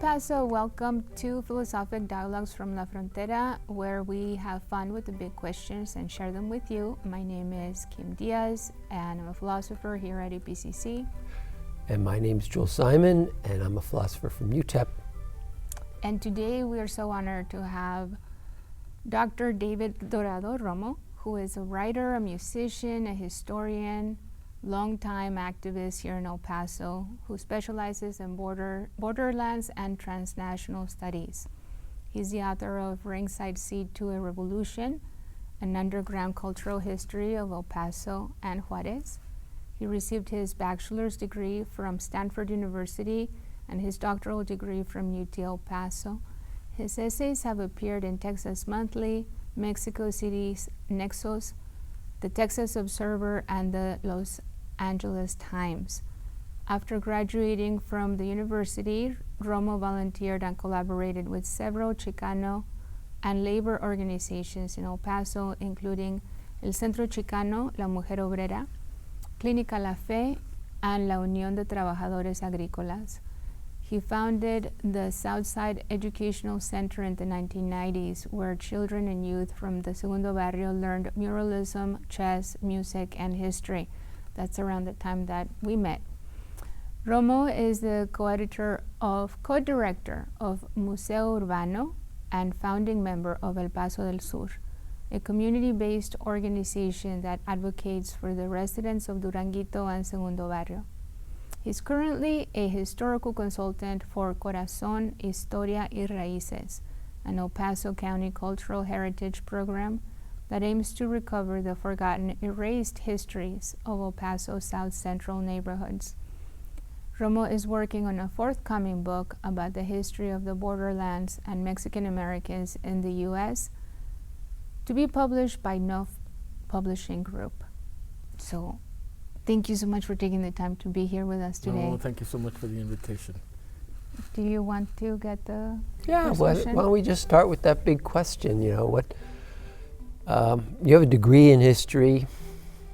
Paso, welcome to Philosophic Dialogues from La Frontera, where we have fun with the big questions and share them with you. My name is Kim Diaz, and I'm a philosopher here at EPCC. And my name is Joel Simon, and I'm a philosopher from UTEP. And today we are so honored to have Dr. David Dorado Romo, who is a writer, a musician, a historian, longtime activist here in El Paso, who specializes in borderlands and transnational studies. He's the author of Ringside Seat to a Revolution, an underground cultural history of El Paso and Juárez. He received his bachelor's degree from Stanford University and his doctoral degree from UT El Paso. His essays have appeared in Texas Monthly, Mexico City's Nexos, the Texas Observer, and the Los Angeles Times. After graduating from the university, Romo volunteered and collaborated with several Chicano and labor organizations in El Paso, including el Centro Chicano, la Mujer Obrera, Clínica La Fe, and la Unión de Trabajadores Agrícolas. He founded the Southside Educational Center in the 1990s, where children and youth from the Segundo Barrio learned muralism, chess, music, and history. That's around the time that we met. Romo is the co-director of Museo Urbano and founding member of El Paso del Sur, a community-based organization that advocates for the residents of Duranguito and Segundo Barrio. He's currently a historical consultant for Corazon, Historia y Raices, an El Paso County cultural heritage program that aims to recover the forgotten, erased histories of El Paso's South Central neighborhoods. Romo is working on a forthcoming book about the history of the borderlands and Mexican Americans in the U.S., to be published by Knopf Publishing Group. So, thank you so much for taking the time to be here with us today. Oh, thank you so much for the invitation. Do you want to get the first question? Why don't we just start with that big question, what you have a degree in history,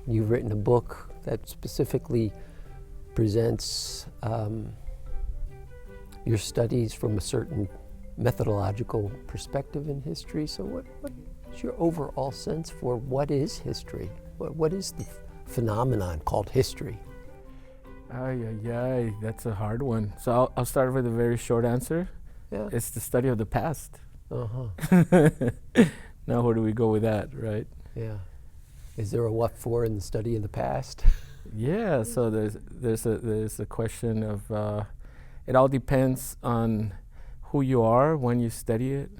you've written a book that specifically presents your studies from a certain methodological perspective in history. So what's your overall sense for what is history? What is the phenomenon called history? That's a hard one. So I'll start with a very short answer. Yeah. It's the study of the past. Uh-huh. Now where do we go with that, right? Yeah. Is there a what for in the study of the past? Yeah, so there's a question of it all depends on who you are when you study it.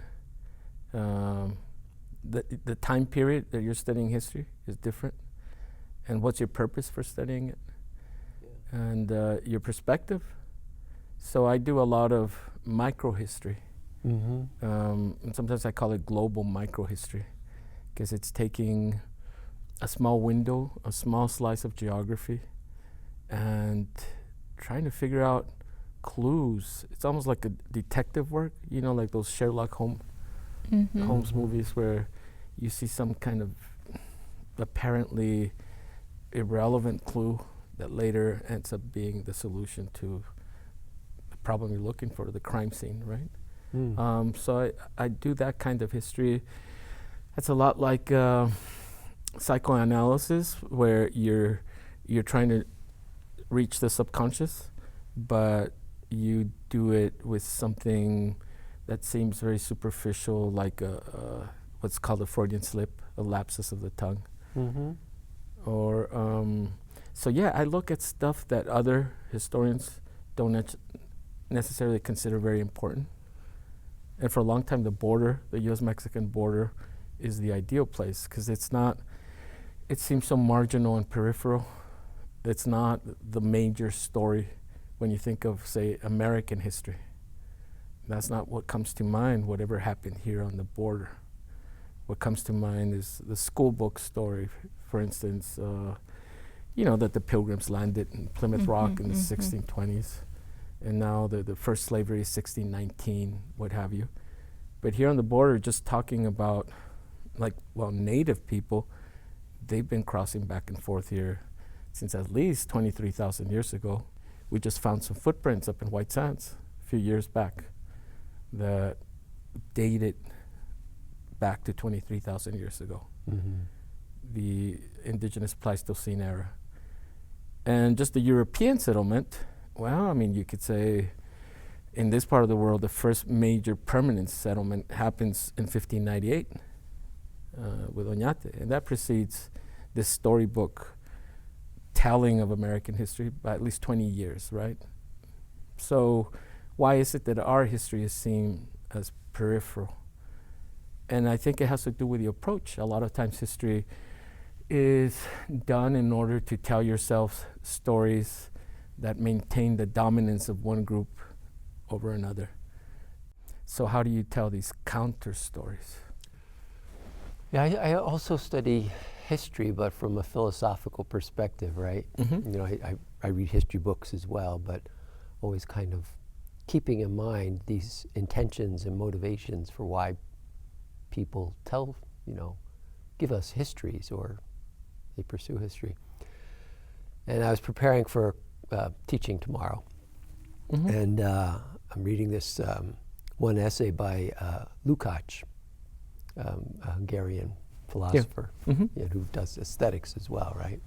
The time period that you're studying history is different, and what's your purpose for studying it, and your perspective. So I do a lot of microhistory. Mm-hmm. And sometimes I call it global microhistory, because it's taking a small window, a small slice of geography, and trying to figure out clues. It's almost like a detective work, like those Sherlock Holmes movies where you see some kind of apparently irrelevant clue that later ends up being the solution to the problem you're looking for, the crime scene, right? So I do that kind of history. It's a lot like psychoanalysis, where you're trying to reach the subconscious, but you do it with something that seems very superficial, like what's called a Freudian slip, a lapsus of the tongue. Mm-hmm. Or I look at stuff that other historians don't necessarily consider very important. And for a long time, the U.S.-Mexican border is the ideal place, because it seems so marginal and peripheral. It's not the major story when you think of, say, American history. That's not what comes to mind, whatever happened here on the border. What comes to mind is the school book story, for instance, that the Pilgrims landed in Plymouth Rock in the 1620s. And now the first slavery is 1619, what have you. But here on the border, just talking about, native people, they've been crossing back and forth here since at least 23,000 years ago. We just found some footprints up in White Sands a few years back. that dated back to 23,000 years ago, the indigenous Pleistocene era. And just the European settlement, well, I mean, you could say in this part of the world, the first major permanent settlement happens in 1598 with Oñate, and that precedes this storybook telling of American history by at least 20 years, right? So why is it that our history is seen as peripheral? And I think it has to do with the approach. A lot of times history is done in order to tell yourself stories that maintain the dominance of one group over another. So how do you tell these counter stories? Yeah, I also study history, but from a philosophical perspective, right? You know, I read history books as well, but always kind of keeping in mind these intentions and motivations for why people tell, you know, give us histories or they pursue history. And I was preparing for teaching tomorrow, and I'm reading this one essay by Lukács, a Hungarian philosopher, you know, who does aesthetics as well, right?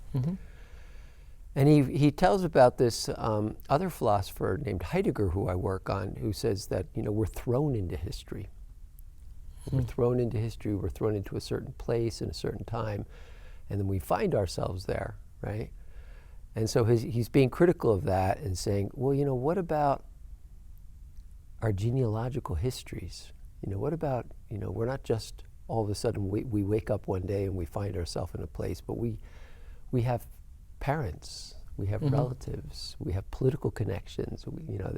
And he tells about this other philosopher named Heidegger, who I work on, who says that, you know, we're thrown into history. We're thrown into history, we're thrown into a certain place in a certain time, and then we find ourselves there, right? And so he's being critical of that and saying, well, you know, what about our genealogical histories? You know, what about, you know, we're not just all of a sudden we wake up one day and we find ourselves in a place, but we have parents, we have relatives, we have political connections, you know,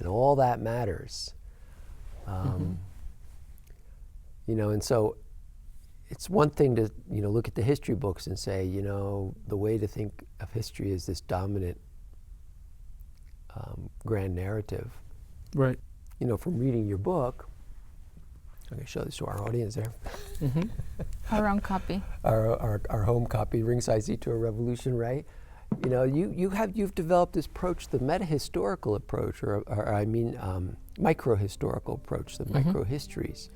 and all that matters. You know, and so it's one thing to, you know, look at the history books and say, you know, the way to think of history is this dominant grand narrative. Right. You know, from reading your book, I'm going to show this to our audience there. Our own copy. Our home copy, Ringside Seat to a Revolution, right? You know, you've developed this approach, the meta-historical approach, or I mean, microhistorical approach, the microhistories.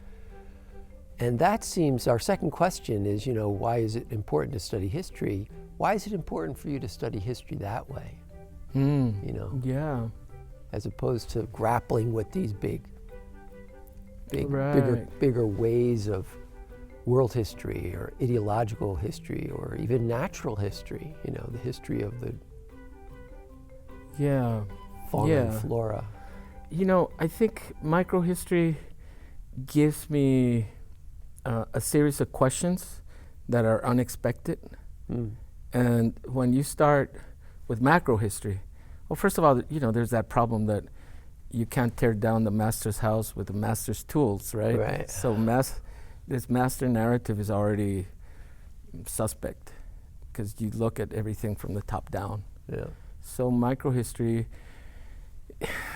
And that seems, our second question is, you know, why is it important to study history? Why is it important for you to study history that way? You know? Yeah. As opposed to grappling with these Right. bigger ways of world history or ideological history or even natural history, you know, the history of the fauna and flora. You know, I think microhistory gives me a series of questions that are unexpected. And when you start with macrohistory, well, first of all, you know, there's that problem that you can't tear down the master's house with the master's tools, right? Right. So this master narrative is already suspect because you look at everything from the top down. Yeah. So microhistory,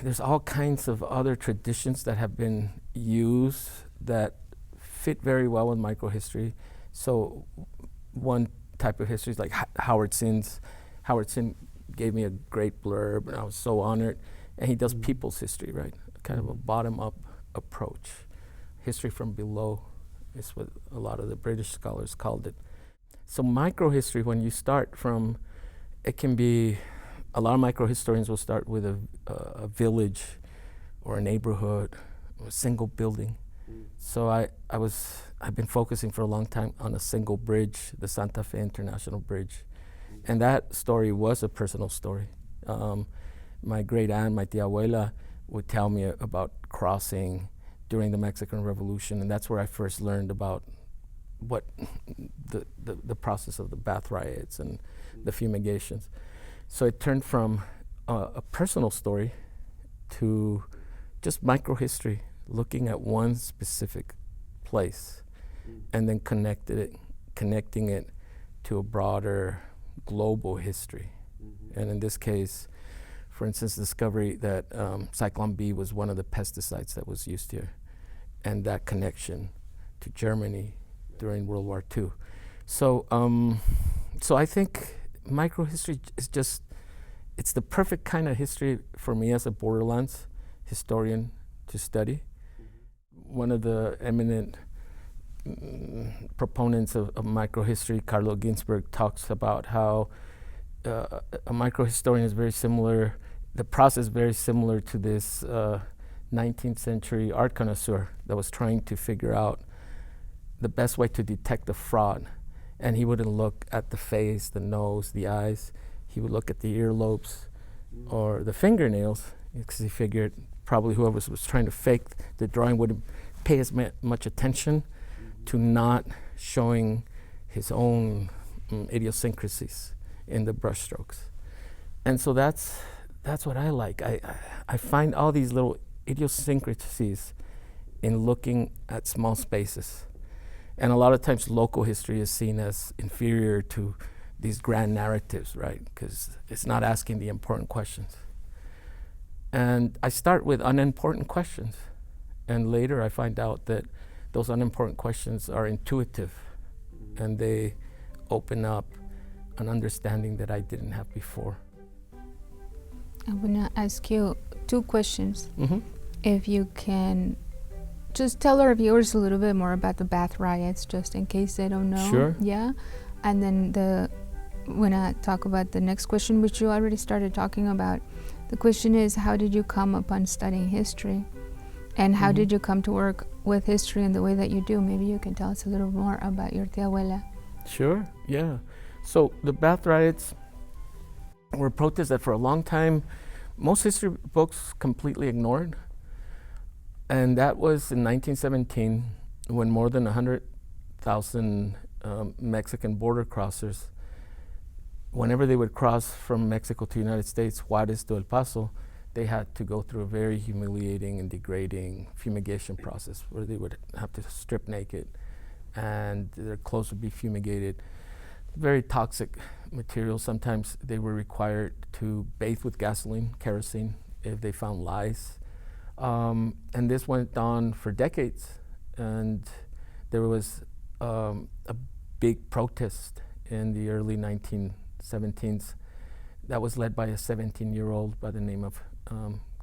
there's all kinds of other traditions that have been used that fit very well with microhistory. So one type of history is like Howard Zinn's. Howard Zinn gave me a great blurb, and I was so honored. And he does people's history, right? Kind of a bottom-up approach. History from below is what a lot of the British scholars called it. So microhistory, when you start from, it can be, a lot of microhistorians will start with a village or a neighborhood or a single building. So I've been focusing for a long time on a single bridge, the Santa Fe International Bridge. And that story was a personal story. My great aunt, my tia abuela, would tell me about crossing during the Mexican Revolution, and that's where I first learned about what the process of the bath riots and the fumigations. So it turned from a personal story to just microhistory, looking at one specific place, and then connecting it to a broader global history. And in this case, for instance, the discovery that Cyclone B was one of the pesticides that was used here, and that connection to Germany during World War II. So, so I think microhistory is it's the perfect kind of history for me as a borderlands historian to study, one of the eminent proponents of microhistory, Carlo Ginzburg, talks about how a microhistorian is very similar, the process is very similar to this 19th century art connoisseur that was trying to figure out the best way to detect a fraud. And he wouldn't look at the face, the nose, the eyes. He would look at the earlobes or the fingernails, because he figured probably whoever was trying to fake the drawing wouldn't pay as much attention to not showing his own idiosyncrasies in the brushstrokes. And so that's what I like. I find all these little idiosyncrasies in looking at small spaces. And a lot of times local history is seen as inferior to these grand narratives, right? Because it's not asking the important questions. And I start with unimportant questions. And later I find out that those unimportant questions are intuitive and they open up an understanding that I didn't have before. I want to ask you 2 questions. If you can just tell our viewers a little bit more about the Bath riots, just in case they don't know. Sure. Yeah. And then when I talk about the next question, which you already started talking about, the question is, how did you come upon studying history? And how did you come to work with history in the way that you do? Maybe you can tell us a little more about your tía abuela. Sure, yeah. So the Bath riots were protests that for a long time most history books completely ignored. And that was in 1917 when more than 100,000 Mexican border crossers, whenever they would cross from Mexico to the United States, Juárez to El Paso, they had to go through a very humiliating and degrading fumigation process where they would have to strip naked and their clothes would be fumigated. Very toxic material. Sometimes they were required to bathe with gasoline, kerosene, if they found lice. And this went on for decades. And there was a big protest in the early 1917s that was led by a 17-year-old by the name of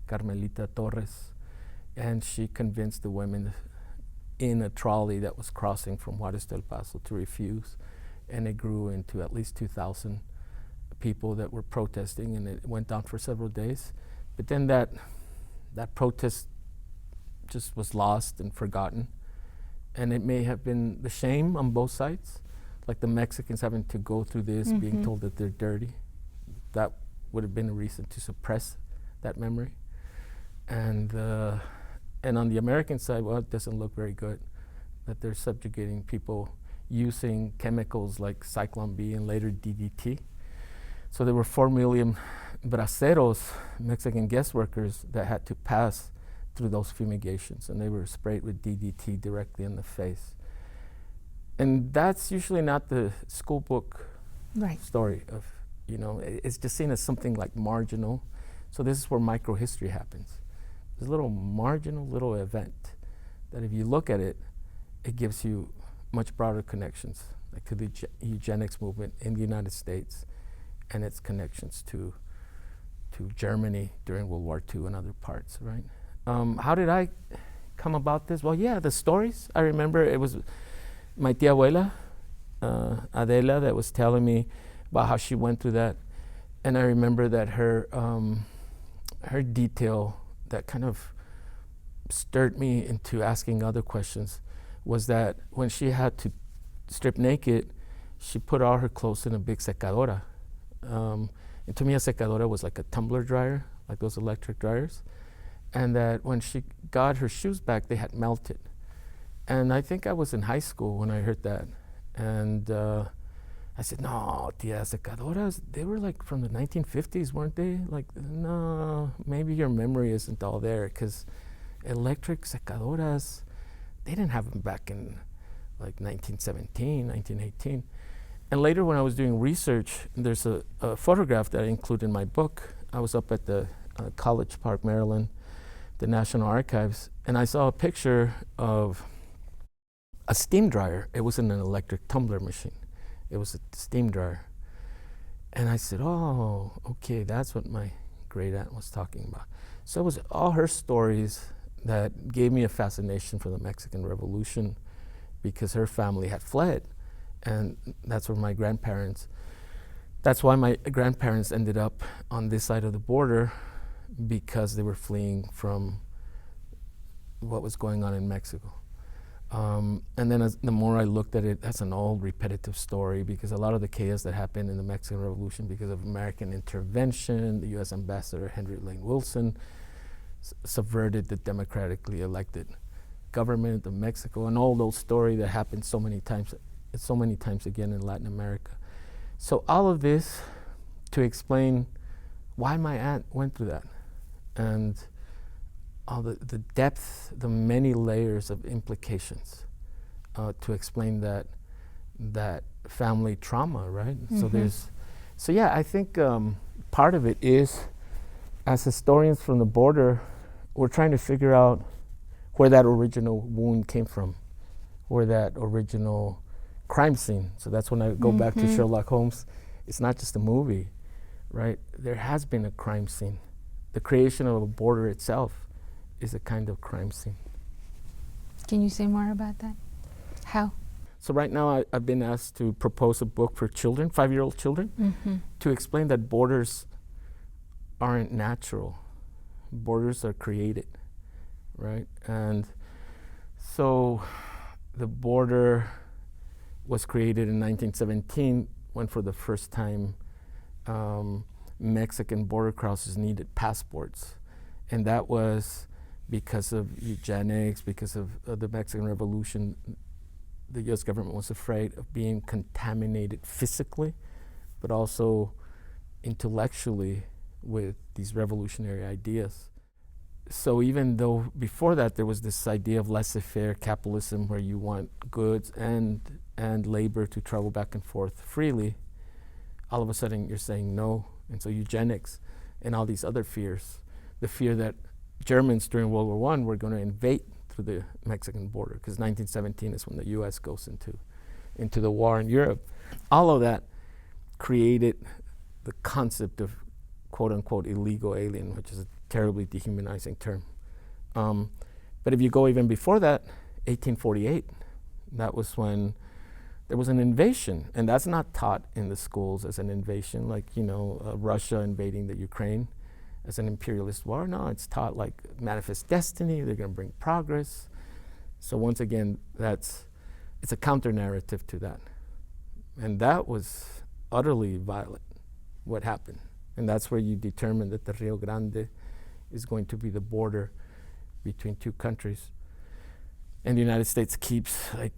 Carmelita Torres. And she convinced the women in a trolley that was crossing from Juárez to El Paso to refuse. And it grew into at least 2,000 people that were protesting, and it went on for several days. But then that protest just was lost and forgotten. And it may have been the shame on both sides, like the Mexicans having to go through this, being told that they're dirty. That would have been a reason to suppress that memory. And on the American side, well, it doesn't look very good that they're subjugating people using chemicals like Cyclone B and later DDT. So there were 4 million braceros, Mexican guest workers, that had to pass through those fumigations, and they were sprayed with DDT directly in the face. And that's usually not the school book story of, it's just seen as something like marginal. So this is where microhistory happens. There's a little marginal little event that if you look at it, it gives you much broader connections, like to the eugenics movement in the United States and its connections to Germany during World War II and other parts, right? How did I come about this? Well, yeah, the stories. I remember it was my tía abuela, Adela, that was telling me about how she went through that. And I remember that her detail that kind of stirred me into asking other questions was that when she had to strip naked, she put all her clothes in a big secadora. And to me, a secadora was like a tumbler dryer, like those electric dryers. And that when she got her shoes back, they had melted. And I think I was in high school when I heard that. And I said, no, tia, secadoras, they were like from the 1950s, weren't they? Like, no, maybe your memory isn't all there, because electric secadoras, they didn't have them back in like 1917, 1918. And later when I was doing research, there's a photograph that I include in my book. I was up at the College Park, Maryland, the National Archives, and I saw a picture of a steam dryer. It wasn't an electric tumbler machine. It was a steam dryer. And I said, oh, okay, that's what my great aunt was talking about. So it was all her stories that gave me a fascination for the Mexican Revolution, because her family had fled, and that's why my grandparents ended up on this side of the border, because they were fleeing from what was going on in Mexico. And then the more I looked at it, that's an old repetitive story, because a lot of the chaos that happened in the Mexican Revolution because of American intervention, the U.S. Ambassador Henry Lane Wilson subverted the democratically elected government of Mexico, and all those stories that happened so many times again in Latin America. So all of this to explain why my aunt went through that, and all the depth, the many layers of implications to explain that family trauma, right? Mm-hmm. I think part of it is, as historians from the border, we're trying to figure out where that original wound came from, where that original crime scene. So that's when I go back to Sherlock Holmes. It's not just a movie, right? There has been a crime scene. The creation of a border itself is a kind of crime scene. Can you say more about that? How? So right now I've been asked to propose a book for children, 5-year-old children, to explain that borders aren't natural. Borders are created, right? And so the border was created in 1917, when for the first time Mexican border crossers needed passports. And that was because of eugenics, because of the Mexican Revolution. The U.S. government was afraid of being contaminated physically, but also intellectually with these revolutionary ideas. So even though before that there was this idea of laissez-faire capitalism, where you want goods and labor to travel back and forth freely, all of a sudden you're saying no. And so eugenics and all these other fears, the fear that Germans during World War I were going to invade through the Mexican border, because 1917 is when the U.S. goes into the war in Europe. All of that created the concept of quote-unquote illegal alien, which is a terribly dehumanizing term. But if you go even before that, 1848, that was when there was an invasion, and that's not taught in the schools as an invasion, like, Russia invading the Ukraine as an imperialist war. No, it's taught like manifest destiny, they're going to bring progress. So once again, it's a counter-narrative to that. And that was utterly violent, what happened. And that's where you determine that the Rio Grande is going to be the border between two countries. And the United States keeps like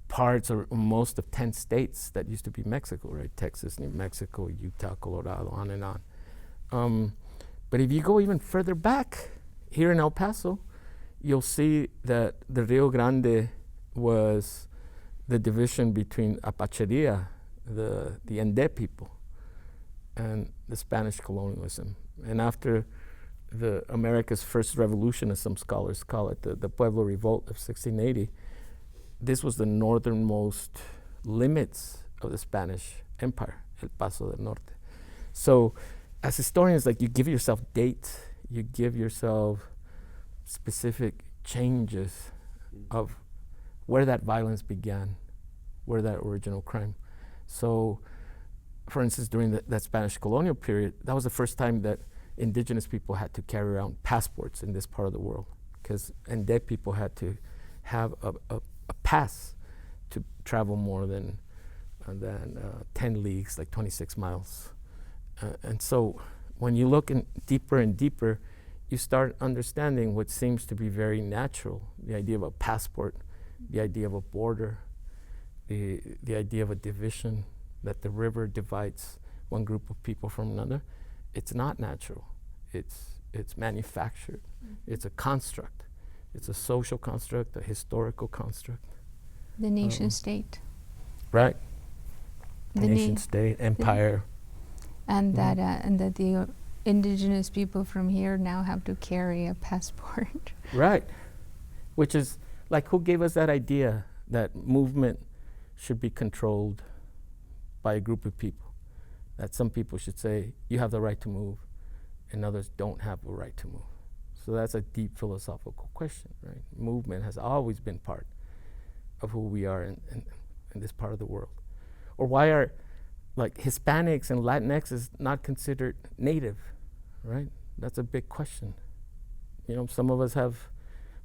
parts or most of 10 states that used to be Mexico, right? Texas, New Mexico, Utah, Colorado, on and on. But if you go even further back, here in El Paso, you'll see that the Rio Grande was the division between Apacheria, the Ende people, and the Spanish colonialism. And after the America's first revolution, as some scholars call it, the Pueblo Revolt of 1680, this was the northernmost limits of the Spanish Empire, El Paso del Norte. So as historians, like, you give yourself dates, you give yourself specific changes of where that violence began, where that original crime. So, for instance, during that Spanish colonial period, that was the first time that indigenous people had to carry around passports in this part of the world, because Ende people had to have a pass to travel more than 10 leagues, like 26 miles. And so when you look deeper and deeper, you start understanding what seems to be very natural, the idea of a passport, the idea of a border, the idea of a division, that the river divides one group of people from another. It's not natural. It's manufactured. It's a construct. It's a social construct, a historical construct. The nation state. Right. The nation state, empire. And that the indigenous people from here now have to carry a passport. Right. Which is, like, who gave us that idea that movement should be controlled by a group of people? That some people should say, you have the right to move, and others don't have the right to move. So that's a deep philosophical question, right? Movement has always been part of who we are in this part of the world. Or why are like Hispanics and Latinx is not considered native, right? That's a big question. You know, some of us have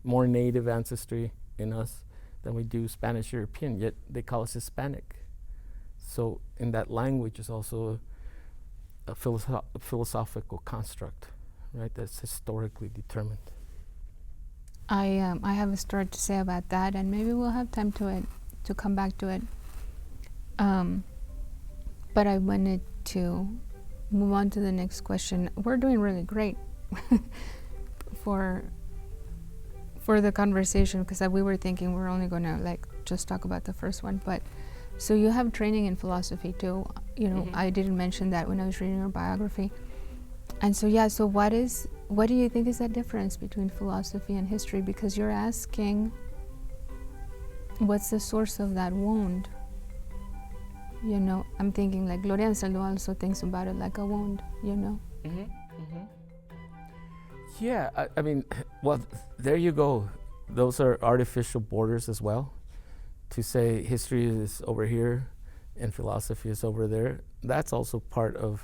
more native ancestry in us than we do Spanish European, yet they call us Hispanic. So in that language is also a philosophical construct, right? That's historically determined. I have a story to say about that, and maybe we'll have time to come back to it. But I wanted to move on to the next question. We're doing really great for the conversation, because we were thinking we're only going to like just talk about the first one. But so you have training in philosophy too. You know, I didn't mention that when I was reading your biography. And so yeah, so what do you think is that difference between philosophy and history? Because you're asking, what's the source of that wound? You know, I'm thinking like Gloria and Salo also thinks about it like a wound, you know? Yeah, I mean, well, there you go. Those are artificial borders as well. To say history is over here and philosophy is over there, that's also part of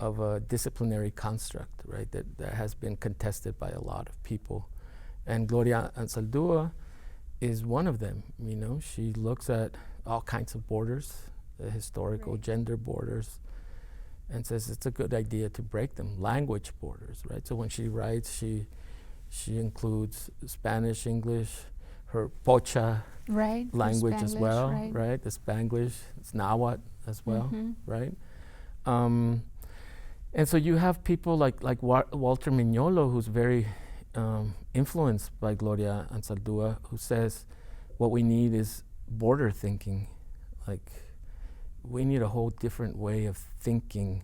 a disciplinary construct, right? That has been contested by a lot of people. And Gloria and Salo is one of them, you know? She looks at all kinds of borders, the historical gender borders, and says it's a good idea to break them. Language borders, right? So when she writes, she includes Spanish, English, her Pocha language Spanglish, as well, right? The Spanglish, it's Nahuatl as well, right? And so you have people like Walter Mignolo, who's very influenced by Gloria and Salo, who says what we need is border thinking. Like, we need a whole different way of thinking.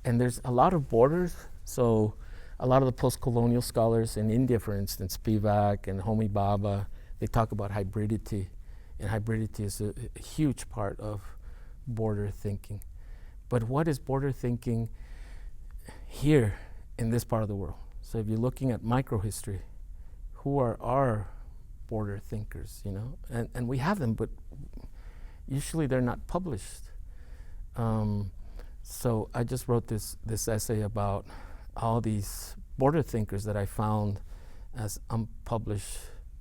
And there's a lot of borders. So a lot of the post-colonial scholars in India, for instance, Spivak and Homi Bhabha, they talk about hybridity. And hybridity is a huge part of border thinking. But what is border thinking here in this part of the world? So if you're looking at microhistory, who are our border thinkers, you know? And we have them, but usually they're not published. So I just wrote this essay about all these border thinkers that I found as unpublished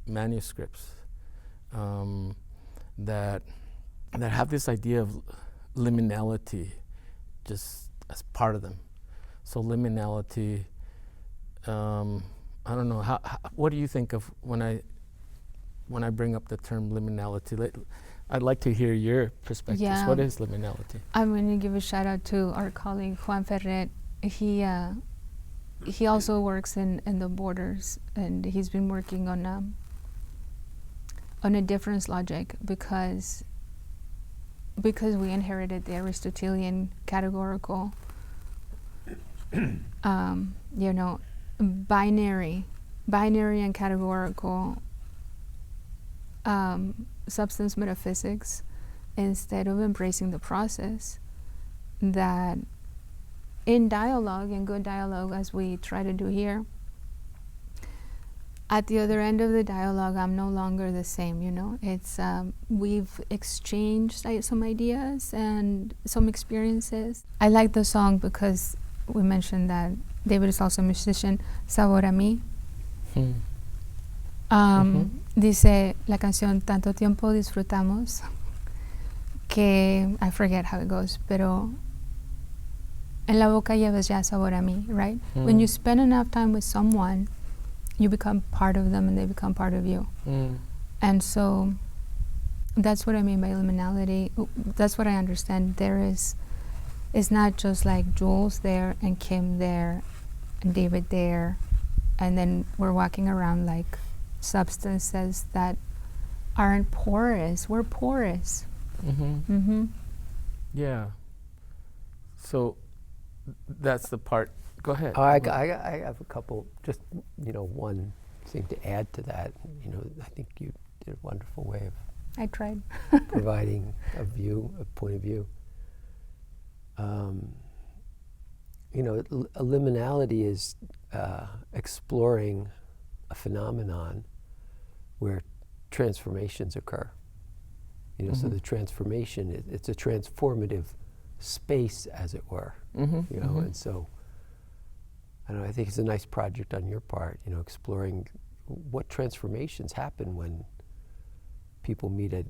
manuscripts that have this idea of liminality just as part of them. So liminality, I don't know, what do you think of when I bring up the term liminality? I'd like to hear your perspectives. Yeah. What is liminality? I'm going to give a shout out to our colleague Juan Ferret. He also works in the borders, and he's been working on a difference logic because we inherited the Aristotelian categorical, you know, binary and categorical substance metaphysics, instead of embracing the process that in dialogue, in good dialogue, as we try to do here, at the other end of the dialogue, I'm no longer the same, you know. It's we've exchanged some ideas and some experiences. I like the song because we mentioned that David is also a musician. Sabor a mí. Dice la canción, tanto tiempo disfrutamos que, I forget how it goes, pero en la boca llevas ya sabor a mí, right? When you spend enough time with someone, you become part of them and they become part of you. And so that's what I mean by liminality. That's what I understand. It's not just like Jules there and Kim there and David there, and then we're walking around like substances that aren't porous. We're porous. Yeah. So that's the part. Go ahead. I have a couple, just, you know, one thing to add to that. You know, I think you did a wonderful way of I tried. providing a point of view. You know, a liminality is exploring a phenomenon where transformations occur. You know, so the transformation, it's a transformative space, as it were. You know, and so I don't know, I think it's a nice project on your part, you know, exploring what transformations happen when people meet a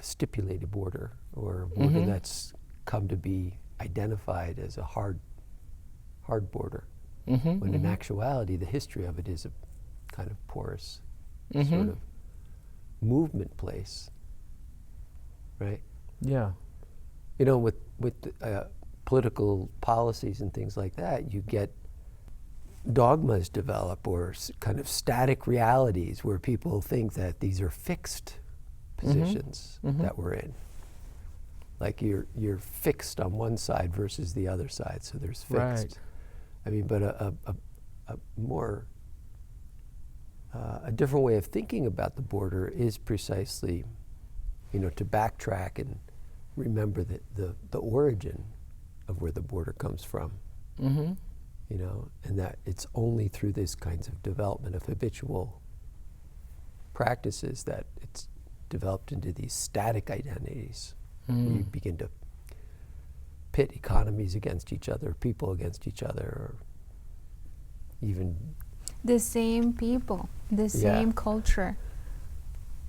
stipulated border, or a border that's come to be identified as a hard border, when in actuality the history of it is a kind of porous sort of movement place, right? Yeah. You know, with political policies and things like that, you get dogmas develop, or kind of static realities where people think that these are fixed positions that we're in. Like you're fixed on one side versus the other side, so there's fixed. Right. I mean, but a more a different way of thinking about the border is precisely, you know, to backtrack and remember the origin of where the border comes from. You know, and that it's only through this kinds of development of habitual practices that it's developed into these static identities. Where you begin to pit economies against each other, people against each other, or even The same people, the same culture,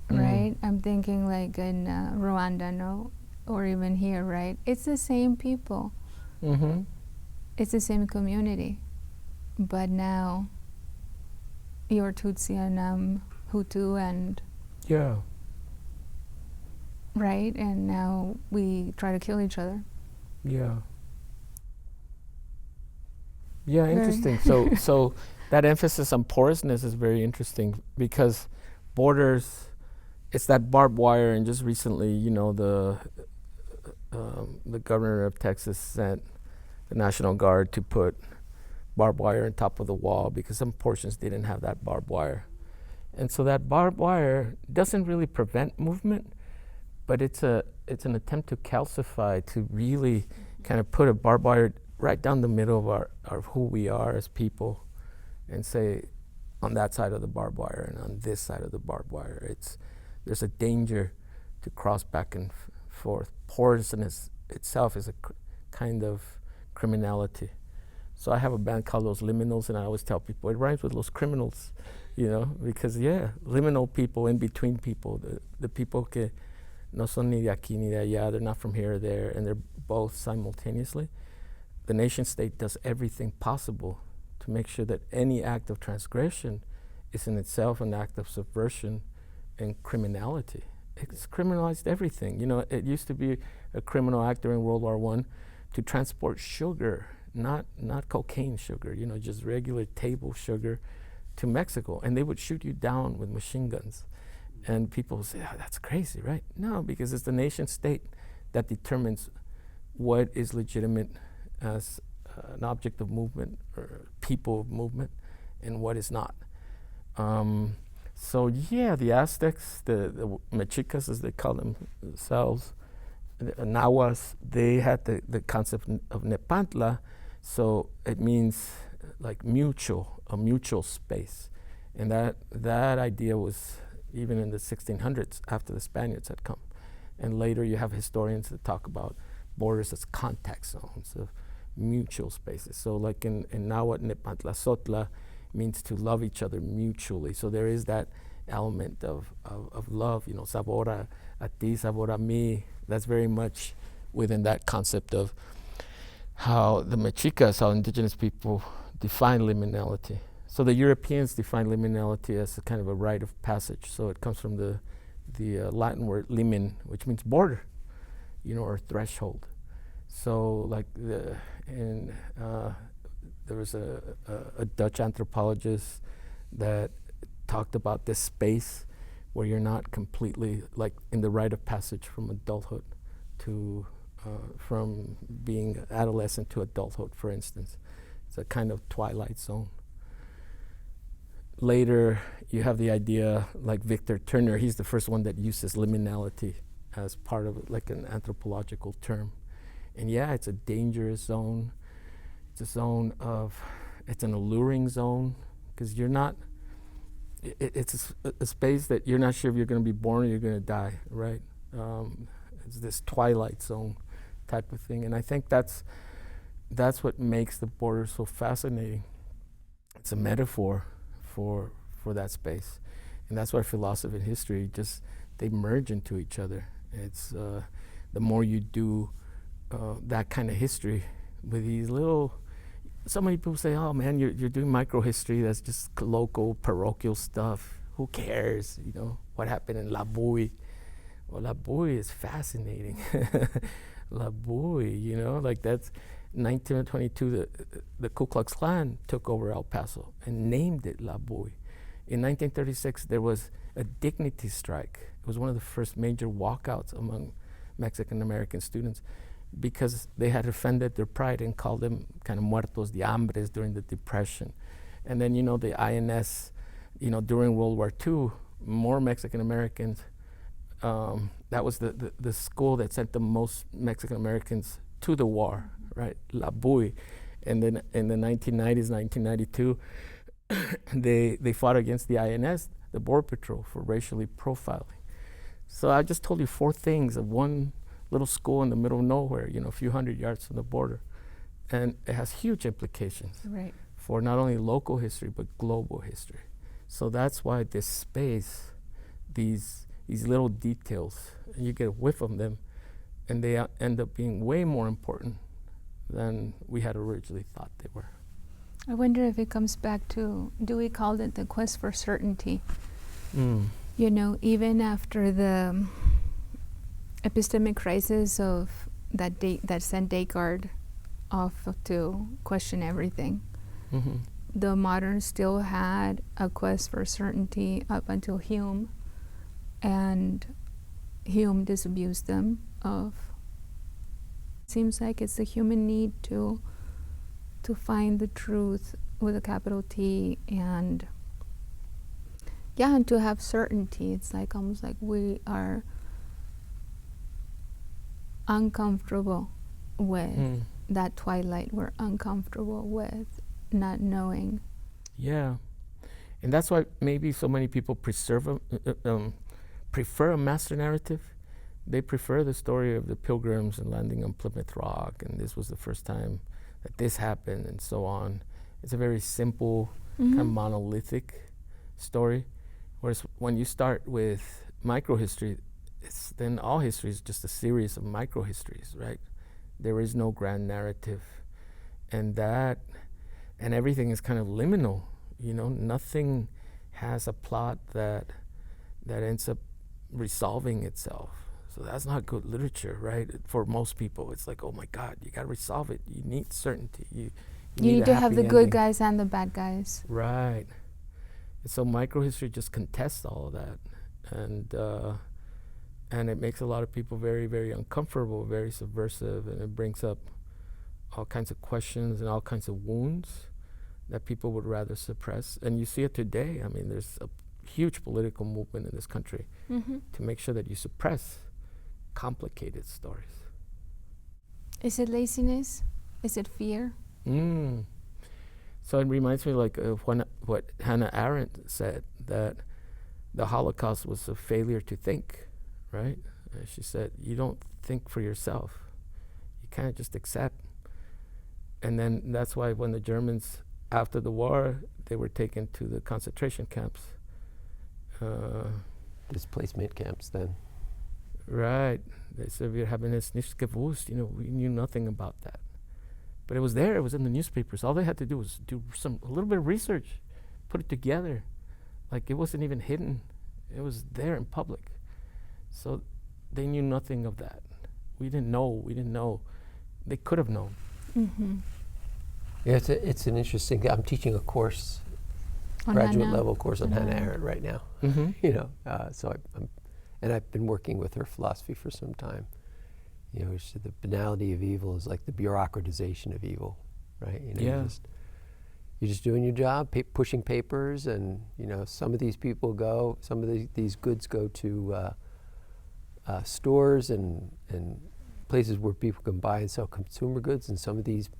right? I'm thinking like in Rwanda, no, or even here, right? It's the same people. It's the same community, but now you're Tutsi and I'm Hutu, and Yeah. right, and now we try to kill each other. Yeah. Yeah, interesting. So that emphasis on porousness is very interesting, because borders, it's that barbed wire, and just recently, you know, the governor of Texas sent the National Guard to put barbed wire on top of the wall because some portions didn't have that barbed wire. And so that barbed wire doesn't really prevent movement, but it's an attempt to calcify, to really kind of put a barbed wire right down the middle of who we are as people, and say, on that side of the barbed wire and on this side of the barbed wire, there's a danger to cross back and forth. Porousness itself is a kind of criminality. So I have a band called Los Liminals, and I always tell people it rhymes with Los Criminals, you know, because liminal people, in between people, the people que no son ni de aquí ni de allá, they're not from here or there, and they're both simultaneously. The nation state does everything possible to make sure that any act of transgression is in itself an act of subversion and criminality. It's criminalized everything. You know, it used to be a criminal act during World War I to transport sugar, not cocaine sugar, you know, just regular table sugar, to Mexico, and they would shoot you down with machine guns. And people would say, oh, that's crazy, right? No, because it's the nation state that determines what is legitimate as an object of movement or people of movement, and what is not. So yeah, the Aztecs, the Mexicas, as they call themselves, the Nahuas, they had the concept of Nepantla, so it means like a mutual space. And that idea was even in the 1600s, after the Spaniards had come. And later you have historians that talk about borders as contact zones of mutual spaces. So like in Nahuatl, Nepantla Sotla means to love each other mutually. So there is that element of love, you know, sabor a ti, sabor a mí. That's very much within that concept of how the Mexicas, how indigenous people define liminality. So the Europeans define liminality as a kind of a rite of passage. So it comes from the Latin word limen, which means border, you know, or threshold. So like there was a Dutch anthropologist that talked about this space where you're not completely like in the rite of passage from adulthood to from being adolescent to adulthood, for instance. It's a kind of twilight zone. Later, you have the idea, like Victor Turner, he's the first one that uses liminality as part of like an anthropological term. And yeah, it's a dangerous zone. It's a zone it's an alluring zone because you're not, it's a space that you're not sure if you're going to be born or you're going to die, right? It's this twilight zone type of thing. And I think that's what makes the border so fascinating. It's a metaphor for that space. And that's why philosophy and history they merge into each other. It's the more you do that kind of history with these little, so many people say, oh man, you're doing microhistory, that's just local, parochial stuff. Who cares, what happened in La Bouille? Well, La Bouille is fascinating. La Bouille, like that's 1922, the Ku Klux Klan took over El Paso and named it La Bouille. In 1936, there was a dignity strike. It was one of the first major walkouts among Mexican-American students because they had offended their pride and called them kind of muertos de hambres during the Depression. And then, the INS, during World War II, more Mexican-Americans, that was the school that sent the most Mexican-Americans to the war, right? La Bouille. And then in the 1990s, 1992, they fought against the INS, the Border Patrol, for racially profiling. So I just told you 4 things of one little school in the middle of nowhere, a few hundred yards from the border. And it has huge implications for not only local history, but global history. So that's why this space, these little details, and you get a whiff of them, and they end up being way more important than we had originally thought they were. I wonder if it comes back to, we call it the quest for certainty? Even after the epistemic crisis of that sent Descartes off to question everything, the moderns still had a quest for certainty up until Hume, and Hume disabused them of. Seems like it's the human need to find the truth with a capital T, and to have certainty. It's like almost like we are uncomfortable with that twilight. We're uncomfortable with not knowing. Yeah, and that's why maybe so many people prefer a master narrative. They prefer the story of the Pilgrims and landing on Plymouth Rock, and this was the first time that this happened, and so on. It's a very simple, kind of monolithic story. Whereas when you start with microhistory, then all history is just a series of microhistories, right? There is no grand narrative, and everything is kind of liminal. Nothing has a plot that ends up resolving itself. So that's not good literature, right? For most people, it's like, oh my God, you gotta resolve it. You need certainty. You need to have the good guys and the bad guys. Right. And so microhistory just contests all of that, and it makes a lot of people very, very uncomfortable, very subversive, and it brings up all kinds of questions and all kinds of wounds that people would rather suppress. And you see it today. I mean, there's a huge political movement in this country to make sure that you suppress complicated stories. Is it laziness? Is it fear? So it reminds me of what Hannah Arendt said, that the Holocaust was a failure to think, right? She said, you don't think for yourself. You can't just accept. And then that's why when the Germans, after the war, they were taken to the concentration camps. Displacement camps then. Right. They said, wir haben es nicht gewusst, we knew nothing about that. But it was there, it was in the newspapers. All they had to do was do a little bit of research, put it together. Like it wasn't even hidden. It was there in public. So they knew nothing of that. We didn't know. They could have known. Yeah, it's an interesting, I'm teaching a course, On graduate Hannah. level course on On Hannah Hannah. Arendt right now. So I've been working with her philosophy for some time. She said the banality of evil is like the bureaucratization of evil, right? You're just doing your job, pushing papers, and some of these people go, some of these goods go to stores and places where people can buy and sell consumer goods, and some of these,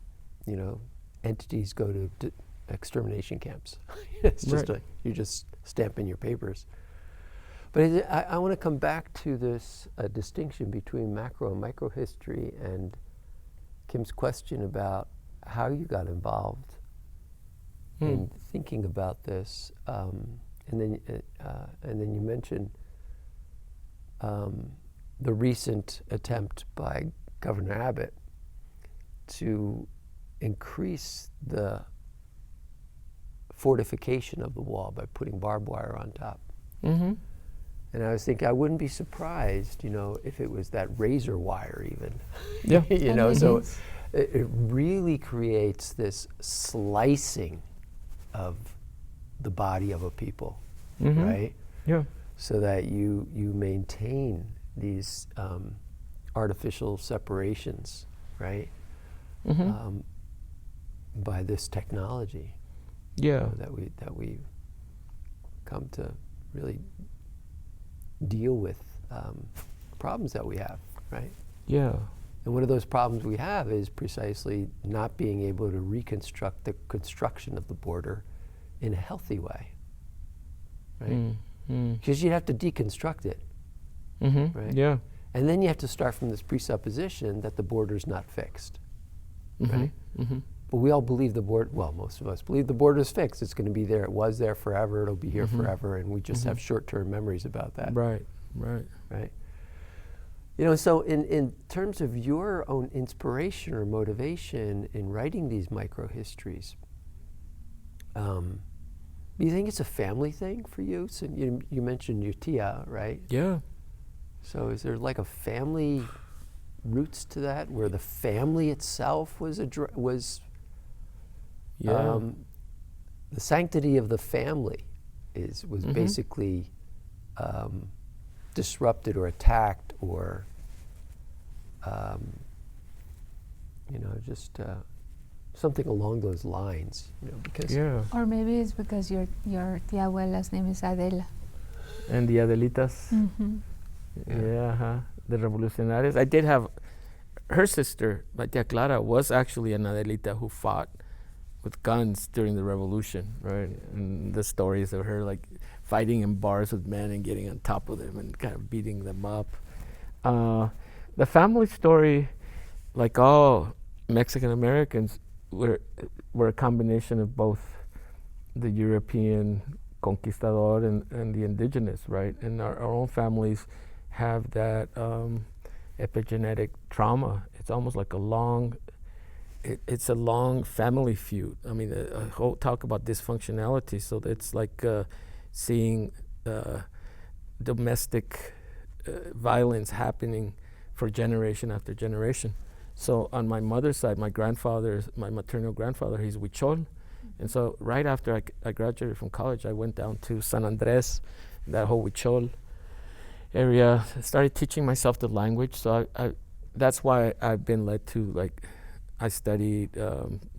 entities go to extermination camps. It's just Right. you're just stamping your papers. But I want to come back to this distinction between macro and microhistory, and Kim's question about how you got involved in thinking about this, and then you mentioned the recent attempt by Governor Abbott to increase the fortification of the wall by putting barbed wire on top. Mm-hmm. And I was thinking, I wouldn't be surprised, if it was that razor wire even. Yeah. So it really creates this slicing of the body of a people, Mm-hmm. right? Yeah. So that you maintain these artificial separations, right? Mm-hmm. By this technology, Yeah. that we come to really deal with problems that we have, right? Yeah. And one of those problems we have is precisely not being able to reconstruct the construction of the border in a healthy way, right? Because you have to deconstruct it, Mm-hmm. right? Yeah. And then you have to start from this presupposition that the border's not fixed, right? Mm-hmm. But we all believe the border, well, most of us believe the border's fixed. It's going to be there. It was there forever. It'll be here forever. And we just have short-term memories about that, Right. right? So in terms of your own inspiration or motivation in writing these microhistories, do you think it's a family thing for you? So you mentioned your tia, right? Yeah. So is there like a family roots to that, where the family itself was Yeah. the sanctity of the family was basically disrupted or attacked, or just something along those lines, because Yeah. Or maybe it's because your tia abuela's name is Adela. And the Adelitas. Mm-hmm. Yeah. The revolucionarios. I did have her sister, my tia Clara, was actually an Adelita who fought with guns during the revolution, right? And the stories of her like fighting in bars with men and getting on top of them and kind of beating them up. The family story, like all Mexican Americans, were a combination of both the European conquistador and the indigenous, right? And our own families have that epigenetic trauma. It's almost like it's a long family feud. I mean, a whole talk about dysfunctionality. So it's like seeing domestic violence happening for generation after generation. So on my mother's side, my maternal grandfather, he's Huichol. And so right after I graduated from college, I went down to San Andres, that whole Huichol area, started teaching myself the language. So that's why I've been led to, I studied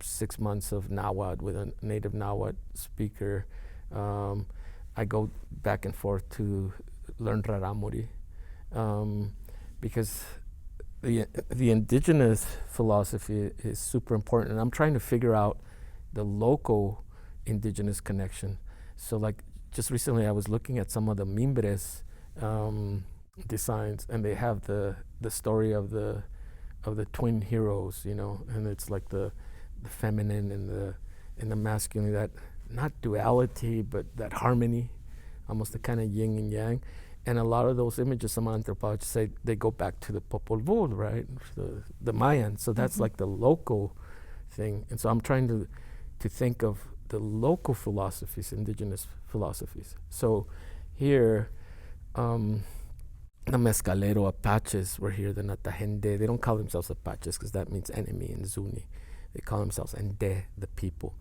6 months of Nahuatl with a native Nahuatl speaker. I go back and forth to learn Raramuri, because the indigenous philosophy is super important, and I'm trying to figure out the local indigenous connection. So just recently I was looking at some of the mimbres designs, and they have the story of the twin heroes, and it's like the feminine and the masculine, that not duality but that harmony, almost the kind of yin and yang. And a lot of those images, some anthropologists say they go back to the Popol Vuh, right, the Mayan. So that's like the local thing. And so I'm trying to think of the local philosophies, indigenous philosophies. So here, the Mescalero Apaches were here, the Natahende. They don't call themselves Apaches because that means enemy in Zuni. They call themselves Ende, the people.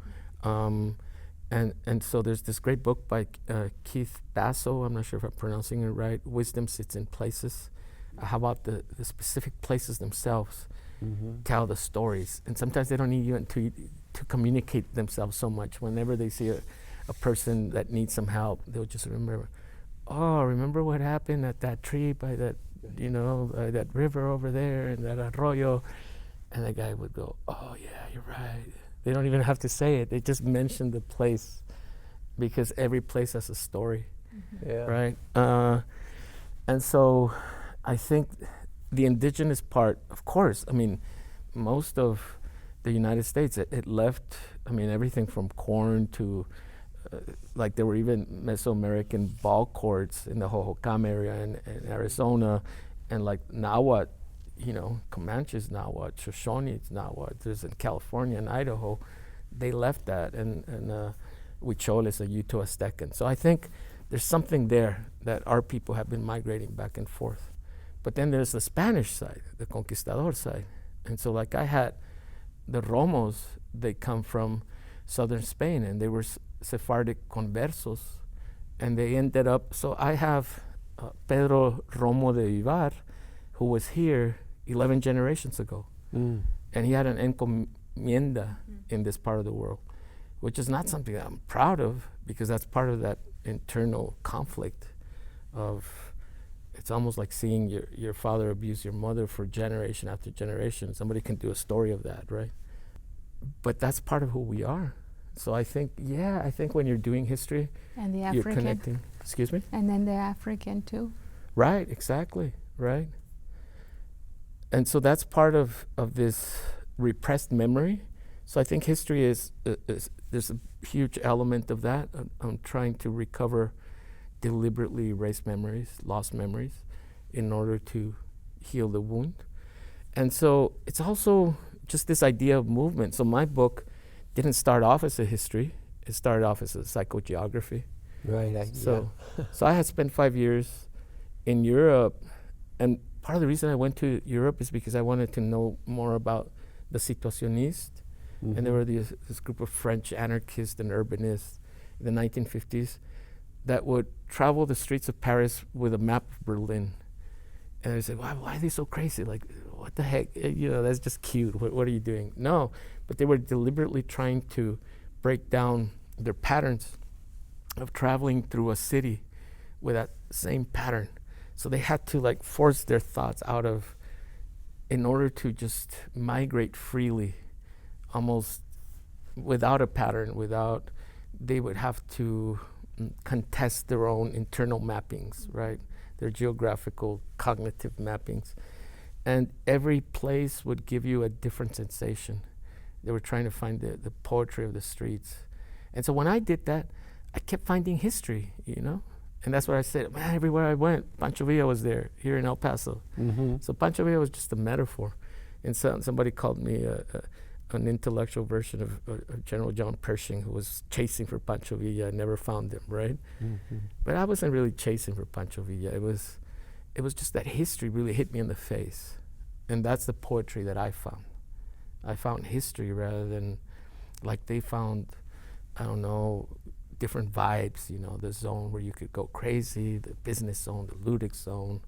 And so there's this great book by Keith Basso, I'm not sure if I'm pronouncing it right, Wisdom Sits in Places. How about the specific places themselves tell the stories? And sometimes they don't need you to communicate themselves so much. Whenever they see a person that needs some help, they'll just remember, remember what happened at that tree by that, that river over there and that arroyo. And the guy would go, oh yeah, you're right. They don't even have to say it. They just mention the place because every place has a story, Yeah. right? And so I think the indigenous part, of course, I mean, most of the United States, it left, I mean, everything from corn to, like there were even Mesoamerican ball courts in the Hohokam area in Arizona, and like Nahuatl, you know, Comanches Nahuatl, Shoshones Nahuatl, there's in California and Idaho, they left that, and Huicholes, a Uto Aztecan. So I think there's something there that our people have been migrating back and forth. But then there's the Spanish side, the conquistador side. And so like I had the Romos, they come from southern Spain, and they were Sephardic conversos, and they ended up, so I have Pedro Romo de Vivar, who was here 11 generations ago. And he had an encomienda in this part of the world, which is not something that I'm proud of, because that's part of that internal conflict of, it's almost like seeing your father abuse your mother for generation after generation. Somebody can do a story of that, right? But that's part of who we are. So I think, I think when you're doing history, And the you're African. connecting. Excuse me? And then the African too. Right, exactly, right. And so that's part of this repressed memory. So I think history is there's a huge element of that. I'm trying to recover deliberately erased memories, lost memories, in order to heal the wound. And so it's also just this idea of movement. So my book didn't start off as a history. It started off as a psychogeography. Right. So I had spent 5 years in Europe, and part of the reason I went to Europe is because I wanted to know more about the Situationistes. And there were this group of French anarchists and urbanists in the 1950s that would travel the streets of Paris with a map of Berlin. And they said, why are they so crazy? Like, what the heck? You know, that's just cute. What are you doing? No, but they were deliberately trying to break down their patterns of traveling through a city with that same pattern. So they had to like force their thoughts out of, in order to just migrate freely, almost without a pattern, they would have to contest their own internal mappings, right? Their geographical, cognitive mappings. And every place would give you a different sensation. They were trying to find the poetry of the streets. And so when I did that, I kept finding history, you know? And that's what I said, man, everywhere I went, Pancho Villa was there, here in El Paso. So Pancho Villa was just a metaphor. And so somebody called me an intellectual version of General John Pershing, who was chasing for Pancho Villa and never found him, right? But I wasn't really chasing for Pancho Villa. It was just that history really hit me in the face. And that's the poetry that I found. I found history rather than like they found, I don't know, different vibes, you know, the zone where you could go crazy, the business zone, the ludic zone,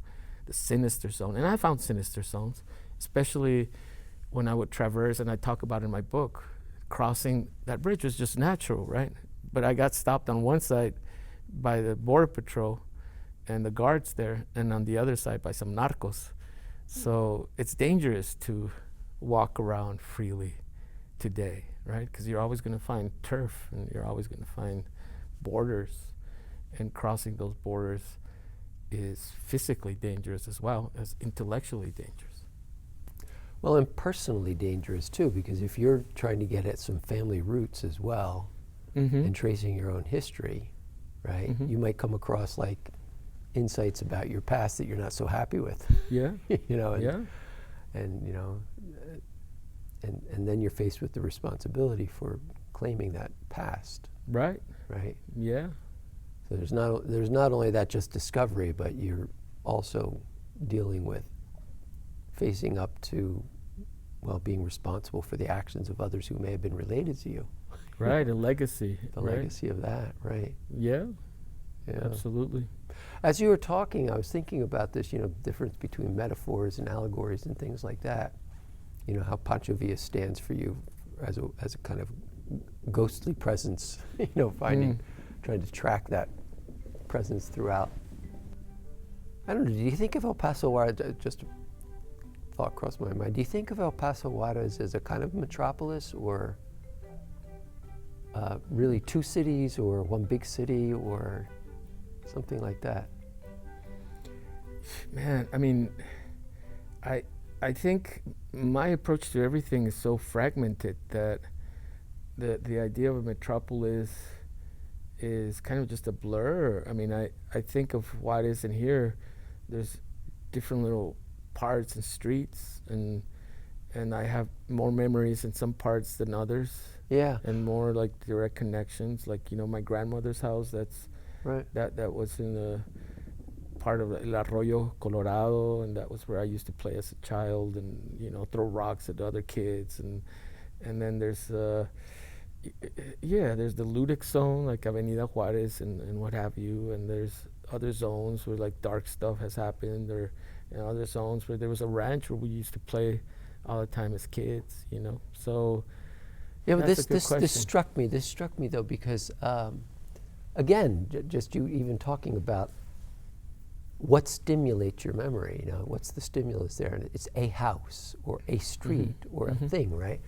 the sinister zone. And I found sinister zones, especially when I would traverse, and I talk about in my book, crossing that bridge was just natural, right? But I got stopped on one side by the border patrol and the guards there, and on the other side by some narcos. So it's dangerous to walk around freely today, right? Because you're always going to find turf, and you're always going to find borders, and crossing those borders is physically dangerous as well as intellectually dangerous. Well, and personally dangerous too, because if you're trying to get at some family roots as well, and tracing your own history, right, you might come across like insights about your past that you're not so happy with. Yeah. You know, Yeah. and you know, and then you're faced with the responsibility for claiming that past. Right. Right. Yeah. So there's not only that just discovery, but you're also dealing with facing up to, well, being responsible for the actions of others who may have been related to you. Right, a legacy. The right? legacy of that, right? Yeah. Yeah. Absolutely. As you were talking, I was thinking about this, you know, difference between metaphors and allegories and things like that. You know, how Pancho Villa stands for you as a kind of ghostly presence, you know, trying to track that presence throughout. I don't know, do you think of El Paso Juárez, just a thought crossed my mind, do you think of El Paso Juárez as a kind of metropolis, or really two cities or one big city or something like that? Man, I mean, I think my approach to everything is so fragmented that the idea of a metropolis is kind of just a blur. I mean, I think of Juárez, and here there's different little parts and streets, and I have more memories in some parts than others. Yeah. And more like direct connections, like, you know, my grandmother's house, that's Right. that was in the part of El Arroyo, Colorado, and that was where I used to play as a child and, you know, throw rocks at other kids. And then there's there's the ludic zone, like Avenida Juárez and what have you, and there's other zones where like dark stuff has happened, or other zones where there was a ranch where we used to play all the time as kids, you know. So yeah, but that's a good this question. This struck me though, because again, just you even talking about what stimulates your memory, you know, what's the stimulus there? And it's a house or a street or a thing, right?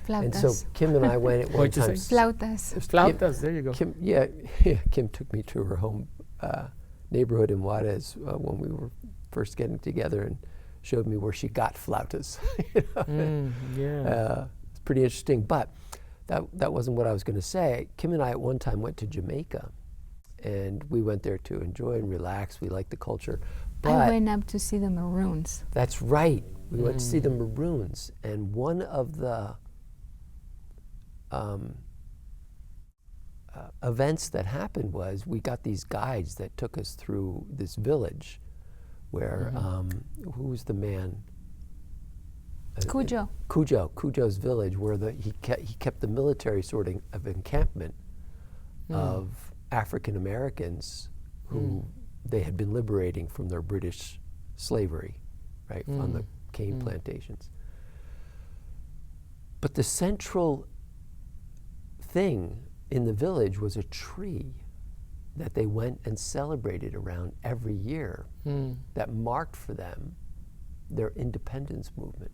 And so Flautas. Kim and I went at one What'd you time. say? Flautas. Flautas, there you go. Kim, Kim took me to her home neighborhood in Juárez when we were first getting together and showed me where she got flautas. You know? Yeah. It's pretty interesting, but that wasn't what I was going to say. Kim and I at one time went to Jamaica, and we went there to enjoy and relax. We liked the culture. But I went up to see the Maroons. that's right. We went to see the Maroons, and one of the events that happened was we got these guides that took us through this village where, who was the man? Cujo. Cujo's village, where he kept the military sort of encampment of African Americans who they had been liberating from their British slavery, right, on the cane plantations. But the central thing in the village was a tree that they went and celebrated around every year that marked for them their independence movement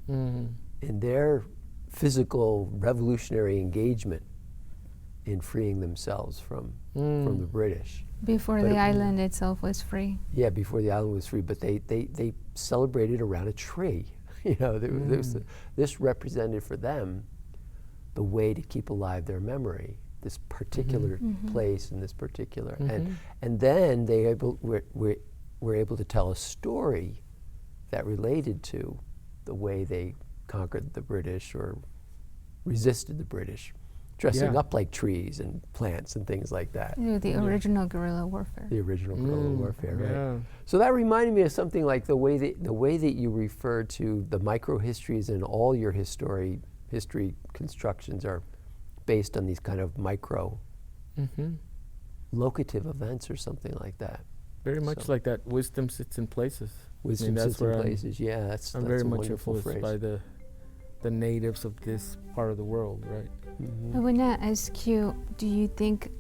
and their physical revolutionary engagement in freeing themselves from the British. Before But the it- island itself was free. Yeah, before the island was free, but they celebrated around a tree. You know, this represented for them the way to keep alive their memory, this particular place and this particular, and then they were able to tell a story that related to the way they conquered the British or resisted the British, dressing Yeah. up like trees and plants and things like that. You know, the original guerrilla warfare. The original guerrilla warfare, right? Yeah. So that reminded me of something like the way that you refer to the microhistories, and all your history constructions are based on these kind of micro locative events or something like that. Very much So- like that. Wisdom sits in places. Wisdom that's sits in where places. Yeah, that's I'm that's very a much wonderful influenced phrase. by the natives of this part of the world, right? I want to ask you, do you think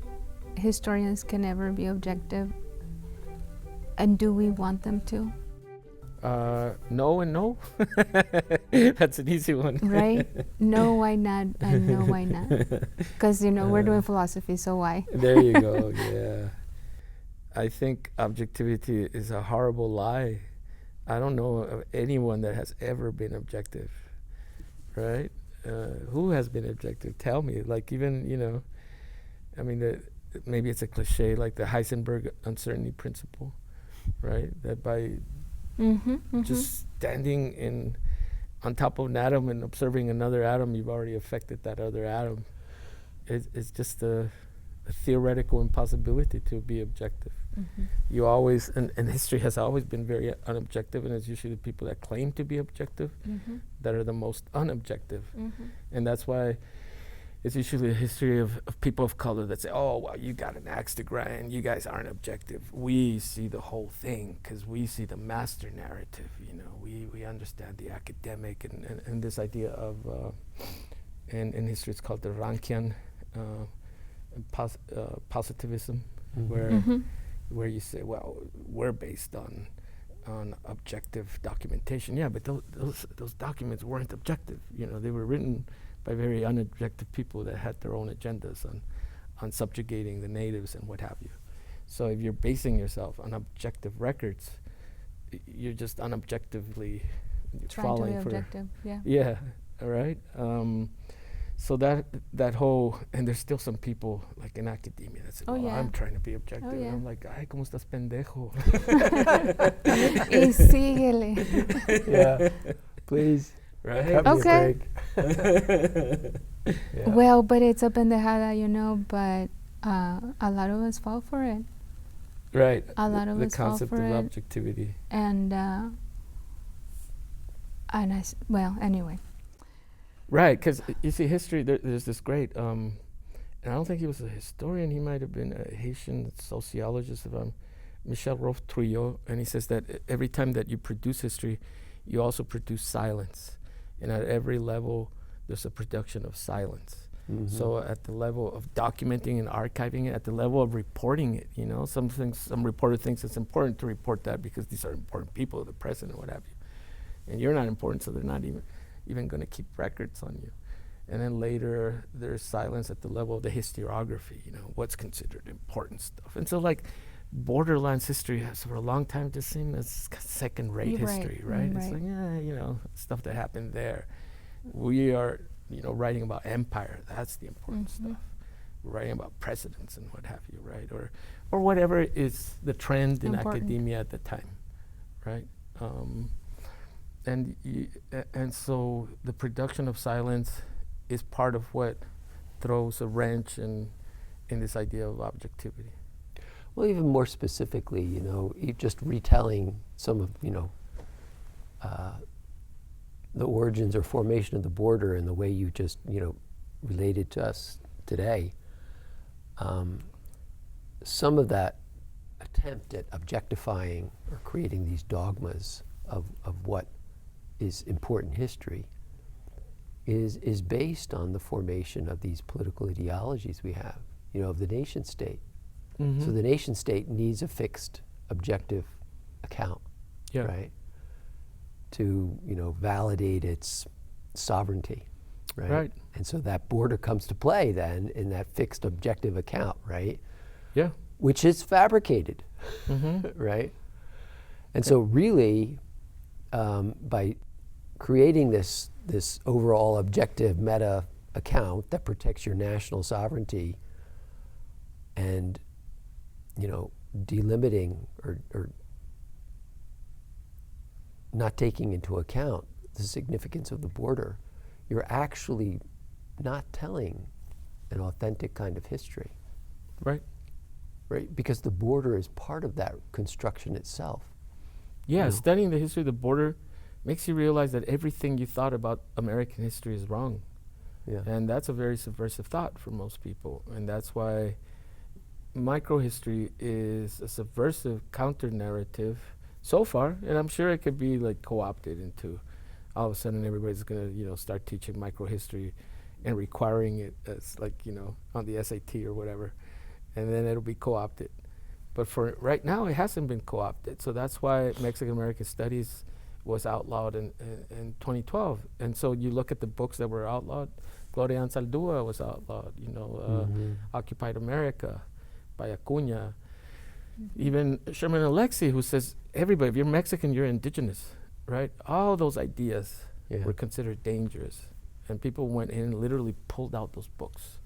historians can ever be objective? And do we want them to? No and no. That's an easy one. Right? No, why not? And no, why not? Because, you know, we're doing philosophy, so why? There you go. Yeah. I think objectivity is a horrible lie. I don't know of anyone that has ever been objective, right? Who has been objective? Tell me. Like, even, you know, I mean, maybe it's a cliche, like the Heisenberg uncertainty principle, right? That by just standing on top of an atom and observing another atom, you've already affected that other atom. It's just a theoretical impossibility to be objective. You always, and history has always been very unobjective, and it's usually the people that claim to be objective that are the most unobjective. And that's why it's usually a history of people of color that say, oh, well, you got an axe to grind, you guys aren't objective. We see the whole thing because we see the master narrative, you know, we understand the academic and this idea of, in history it's called the Rankian positivism, where you say, well, we're based on objective documentation. Yeah, but those documents weren't objective. You know, they were written by very unobjective people that had their own agendas on subjugating the natives and what have you. So if you're basing yourself on objective records, you're just unobjectively Trying falling to be for objective, yeah. Yeah, all right. So that whole, and there's still some people like in academia that say, Oh, well, yeah. I'm trying to be objective. Oh, yeah. And I'm like, ay, ¿cómo estás pendejo? Y síguele. Yeah, please. Right? Cut me a Okay. break. Yeah. Well, but it's a pendejada, you know, but a lot of us fall for it. Right. A lot of the us fall concept for of it. objectivity. And well, anyway. Right, because you see, history, there's this great, and I don't think he was a historian, he might have been a Haitian sociologist, Michel Roth-Trouillot, and he says that every time that you produce history, you also produce silence. And at every level, there's a production of silence. Mhm. So at the level of documenting and archiving it, at the level of reporting it, you know, some reporter thinks it's important to report that because these are important people, the president, what have you. And you're not important, so they're not even going to keep records on you. And then later, there's silence at the level of the historiography, you know, what's considered important stuff. And so, like, borderlands history has for a long time just seemed as second-rate You're right. history, right? It's Right. like, yeah, you know, stuff that happened there. We are, you know, writing about empire. That's the important stuff. We're writing about presidents and what have you, right? Or whatever is the trend in Important. academia at the time, right? And so the production of silence is part of what throws a wrench in this idea of objectivity. Well, even more specifically, you know, just retelling some of, you know, the origins or formation of the border and the way you just, you know, related to us today. Some of that attempt at objectifying or creating these dogmas of what is important history is based on the formation of these political ideologies we have, you know, of the nation state. So the nation state needs a fixed objective account, Yeah. right? To, you know, validate its sovereignty, right? Right. And so that border comes to play then in that fixed objective account, right? Yeah. Which is fabricated, right? And so really, by creating this overall objective meta account that protects your national sovereignty and, you know, delimiting or not taking into account the significance of the border, you're actually not telling an authentic kind of history. Right. Right? Because the border is part of that construction itself. Yeah, No. studying the history of the border makes you realize that everything you thought about American history is wrong. Yeah. And that's a very subversive thought for most people. And that's why microhistory is a subversive counter-narrative so far, and I'm sure it could be like co-opted into all of a sudden everybody's going to, you know, start teaching microhistory and requiring it as like, you know, on the SAT or whatever, and then it'll be co-opted. But for right now, it hasn't been co-opted. So that's why Mexican-American Studies was outlawed in 2012. And so you look at the books that were outlawed, Gloria and Salo was outlawed, you know, Occupied America by Acuña. Even Sherman Alexie, who says, everybody, if you're Mexican, you're indigenous, right? All those ideas were considered dangerous. And people went in and literally pulled out those books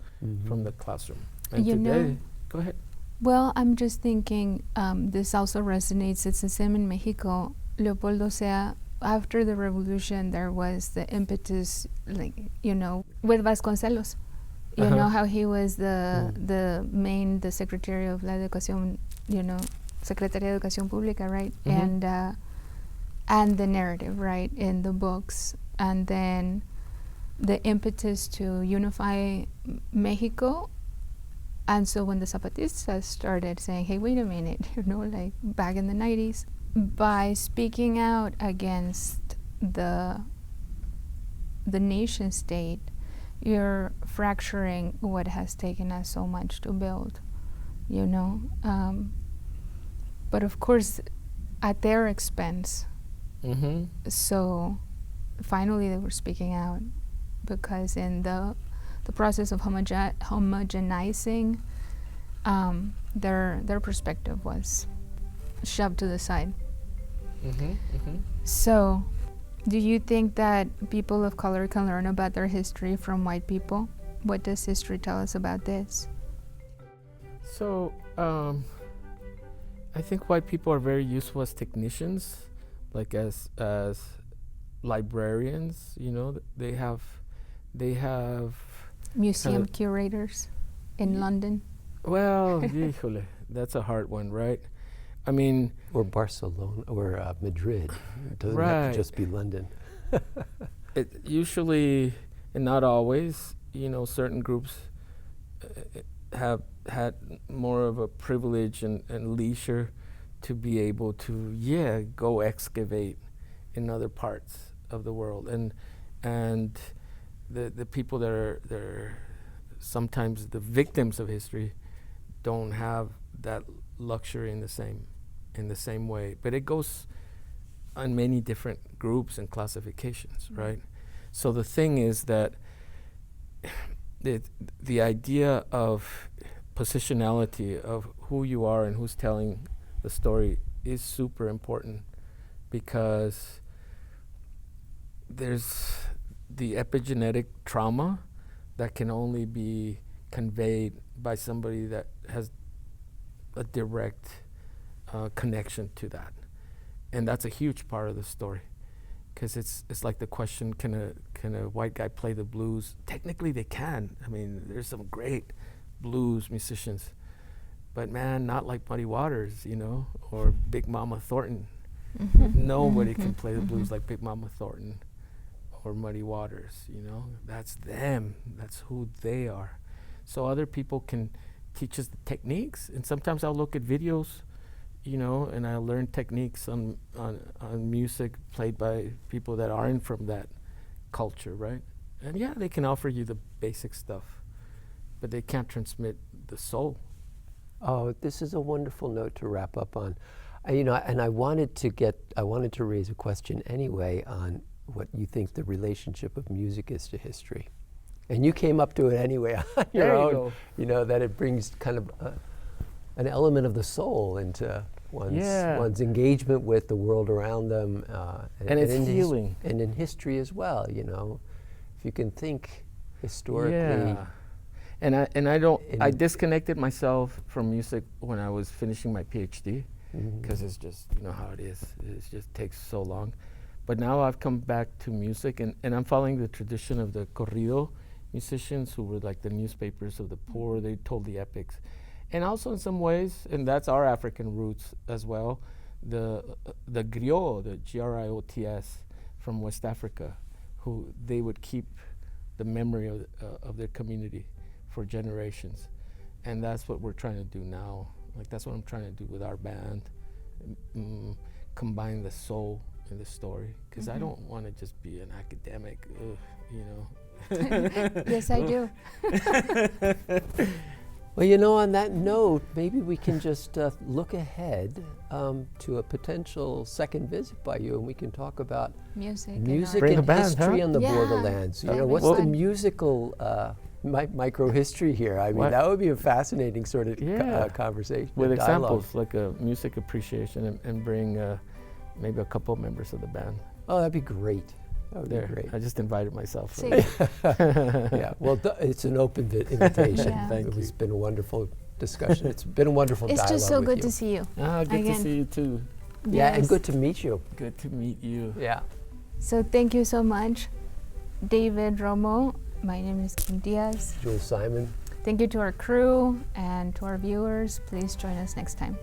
from the classroom. And You today, know, go ahead. well, I'm just thinking this also resonates. It's the same in Mexico. Leopoldo Sea, after the revolution, there was the impetus, like, you know, with Vasconcelos. You know how he was the Secretary of la Educación, you know, Secretaría de Educación Pública, right? And the narrative, right, in the books. And then the impetus to unify Mexico. And so when the Zapatistas started saying, hey, wait a minute, you know, like back in the 90s, by speaking out against the nation state, you're fracturing what has taken us so much to build, you know. But of course, at their expense. So finally they were speaking out because in the process of homogenizing, their perspective was shoved to the side. So, do you think that people of color can learn about their history from white people? What does history tell us about this? So, I think white people are very useful as technicians, like as librarians. You know, they have Museum curators in London. Well, híjole, that's a hard one, right? I mean, Or Barcelona, or Madrid. It doesn't have Right. to just be London. it usually, and not always, you know, certain groups have had more of a privilege and leisure to be able to, go excavate in other parts of the world. And the people that are sometimes the victims of history don't have that luxury in the same way. But it goes on many different groups and classifications, right? So the thing is that the idea of positionality of who you are and who's telling the story is super important, because there's the epigenetic trauma that can only be conveyed by somebody that has a direct connection to that. And that's a huge part of the story, because it's like the question, can a white guy play the blues? Technically they can. I mean, there's some great blues musicians, but man, not like Muddy Waters, you know, or Big Mama Thornton. Nobody can play the blues like Big Mama Thornton or Muddy Waters, you know. That's them. That's who they are. So other people can teach us the techniques, and sometimes I'll look at videos, you know, and I'll learn techniques on music played by people that aren't from that culture, right? And yeah, they can offer you the basic stuff, but they can't transmit the soul. Oh, this is a wonderful note to wrap up on. You know, and I wanted to raise a question anyway on what you think the relationship of music is to history. And you came up to it anyway on your There you own. go. You know, that it brings kind of an element of the soul into one's engagement with the world around them. And it's in healing. And in history as well, you know. If you can think historically. Yeah. And I disconnected myself from music when I was finishing my Ph.D. because it's just, you know how it is. It just takes so long. But now I've come back to music, and I'm following the tradition of the corrido musicians, who were like the newspapers of the poor. They told the epics. And also in some ways, and that's our African roots as well, the griot, the griots from West Africa, who they would keep the memory of their community for generations. And that's what we're trying to do now. Like, that's what I'm trying to do with our band, combine the soul in the story, because I don't want to just be an academic, you know. Yes, I do. Well, you know, on that note, maybe we can just look ahead to a potential second visit by you, and we can talk about Music Bring and a band, history huh? on the Yeah, borderlands. You that'd know, be what's the fun. musical microhistory here? I mean, What? that would be a fascinating sort of Yeah. conversation. With and dialogue. examples, like a music appreciation, and bring maybe a couple members of the band. Oh, that'd be great. That would There, be great. I just invited myself. So. See. Yeah, well, it's an open invitation. Yeah. Thank It's you. been a wonderful discussion. It's been a wonderful It's dialogue just so with good you. to see you. Ah, good Again. to see you too. Yeah, and Yes. good to meet you. Good to meet you. Yeah. So thank you so much, David Romo. My name is Kim Diaz. Jules Simon. Thank you to our crew and to our viewers. Please join us next time.